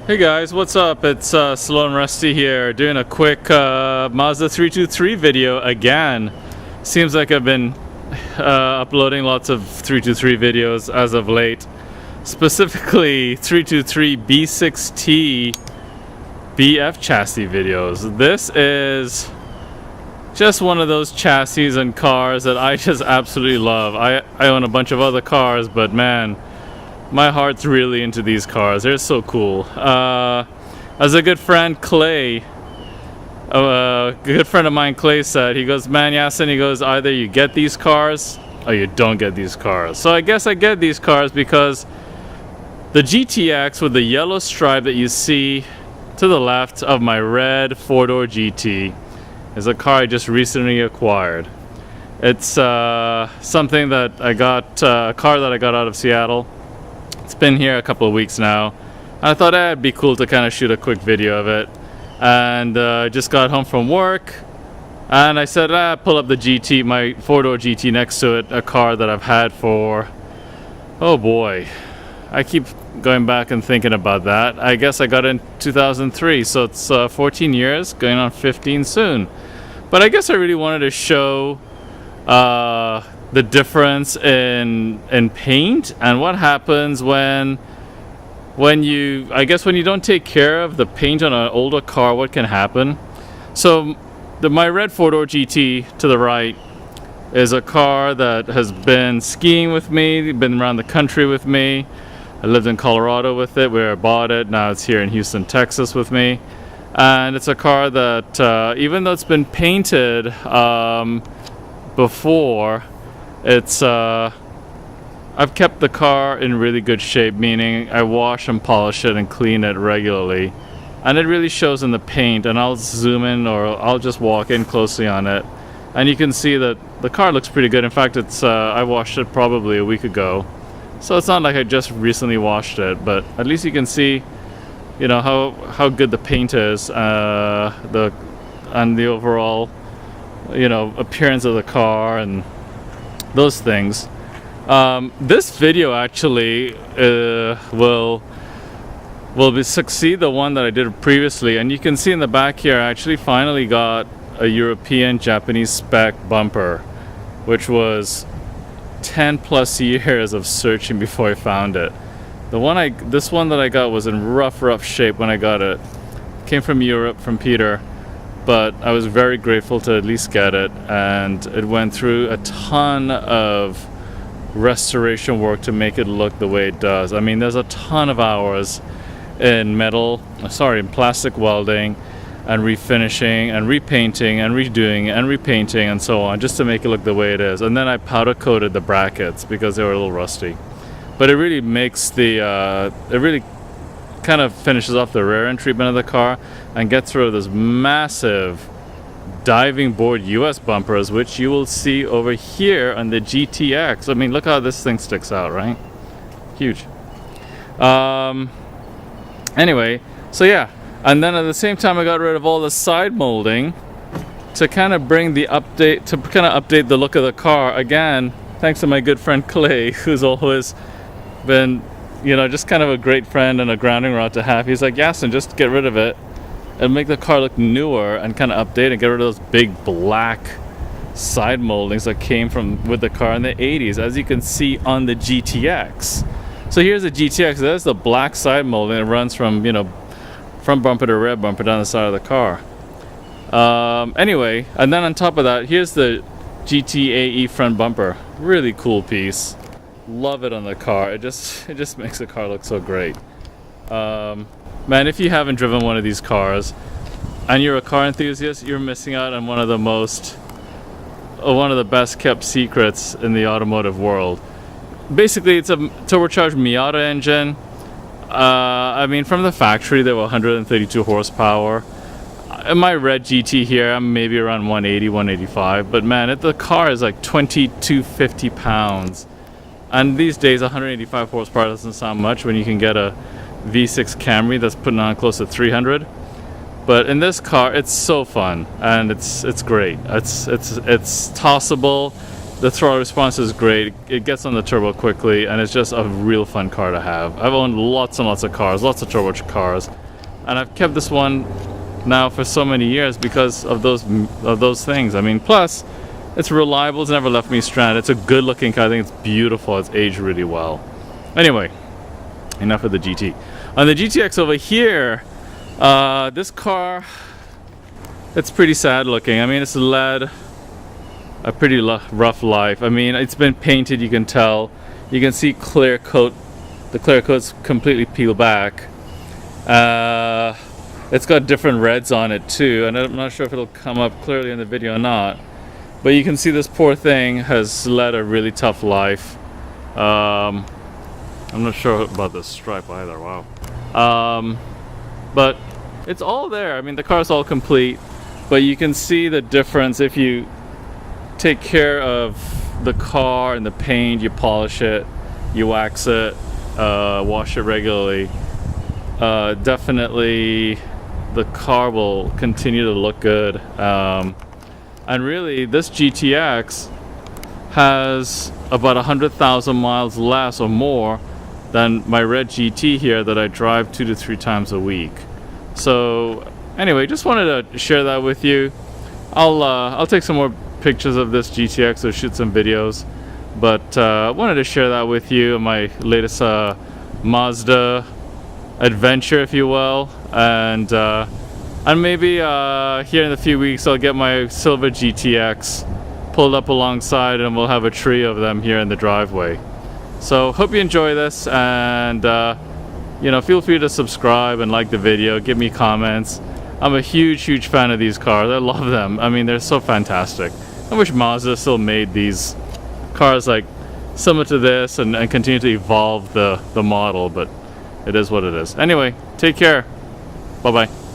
Hey guys, what's up? It's Slow and Rusty here, doing a quick Mazda 323 video again. Seems like I've been uploading lots of 323 videos as of late. Specifically 323 B6T BF chassis videos. This is just one of those chassis and cars that I just absolutely love. I own a bunch of other cars, but man, my heart's really into these cars. They're so cool. As a good friend Clay, a good friend of mine Clay said, he goes, man, Yasin, he goes, either you get these cars or you don't get these cars. So I guess I get these cars because the GTX with the yellow stripe that you see to the left of my red four-door GT is a car I just recently acquired. It's something that I got, a car that I got out of Seattle. It's been here a couple of weeks now. I thought it'd be cool to kind of shoot a quick video of it. And just got home from work. And I said, pull up the GT, my four-door GT next to it, a car that I've had for, oh boy. I keep going back and thinking about that. I guess I got it in 2003, so it's 14 years, going on 15 soon. But I guess I really wanted to show the difference in paint and what happens when you don't take care of the paint on an older car, what can happen. So my red four-door GT to the right is a car that has been skiing with me, been around the country with me. I lived in Colorado with it where I bought it. Now it's here in Houston, Texas with me. And it's a car that even though it's been painted before, it's I've kept the car in really good shape, meaning I wash and polish it and clean it regularly, and it really shows in the paint. And I'll zoom in or I'll just walk in closely on it, and you can see that the car looks pretty good. In fact, it's I washed it probably a week ago, so it's not like I just recently washed it, but at least you can see, you know, how good the paint is, and the overall, you know, appearance of the car and those things. This video actually will succeed the one that I did previously, and you can see in the back here I actually finally got a European Japanese spec bumper, which was 10 plus years of searching before I found it. This one that I got was in rough shape when I got it. Came from Europe, from Peter. But I was very grateful to at least get it, and it went through a ton of restoration work to make it look the way it does. I mean, there's a ton of hours in plastic welding and refinishing and repainting and redoing and repainting and so on, just to make it look the way it is. And then I powder coated the brackets because they were a little rusty. But it really makes it really kind of finishes off the rear end treatment of the car and gets rid of this massive diving board US bumpers, which you will see over here on the GTX. I mean, look how this thing sticks out, right? Huge. Anyway, so yeah, and then at the same time I got rid of all the side molding to kind of update the look of the car again, thanks to my good friend Clay, who's always been, you know, just kind of a great friend and a grounding rod to have. He's like, Yasin, just get rid of it and make the car look newer and kind of update and get rid of those big black side moldings that came with the car in the 80s, as you can see on the GTX. So here's the GTX. There's the black side molding that runs from, you know, front bumper to rear bumper down the side of the car. Anyway, and then on top of that, here's the GTAE front bumper. Really cool piece. Love it on the car. It just makes the car look so great. Man, if you haven't driven one of these cars and you're a car enthusiast, you're missing out on one of the best kept secrets in the automotive world. Basically, it's a turbocharged Miata engine. I mean, from the factory they were 132 horsepower. In my red GT here, I'm maybe around 180, 185, but man, the car is like 2,250 pounds. And these days 185 horsepower doesn't sound much when you can get a V6 Camry that's putting on close to 300. But in this car, it's so fun and it's great. It's tossable. The throttle response is great. It gets on the turbo quickly, and it's just a real fun car to have. I've owned lots and lots of cars, lots of turbo cars, and I've kept this one now for so many years because of those things. I mean, plus it's reliable. It's never left me stranded. It's a good looking car. I think it's beautiful. It's aged really well. Anyway, enough of the GT. On the GTX over here, this car, it's pretty sad looking. I mean, it's led a pretty rough life. I mean, it's been painted, you can tell. You can see clear coat. The clear coat's completely peeled back. It's got different reds on it too, and I'm not sure if it'll come up clearly in the video or not. But you can see this poor thing has led a really tough life. I'm not sure about the stripe either, wow. But it's all there. I mean, the car's all complete, but you can see the difference if you take care of the car and the paint. You polish it, you wax it, wash it regularly. Definitely the car will continue to look good. And really, this GTX has about 100,000 miles less or more than my red GT here that I drive 2 to 3 times a week. So anyway, just wanted to share that with you. I'll take some more pictures of this GTX or shoot some videos, but I wanted to share that with you, my latest Mazda adventure, if you will, and maybe here in a few weeks I'll get my silver GTX pulled up alongside and we'll have a tree of them here in the driveway. So hope you enjoy this, and you know, feel free to subscribe and like the video, give me comments. I'm a huge fan of these cars. I love them. I mean, they're so fantastic. I wish Mazda still made these cars like similar to this and continue to evolve the model, but it is what it is. Anyway, take care. Bye bye.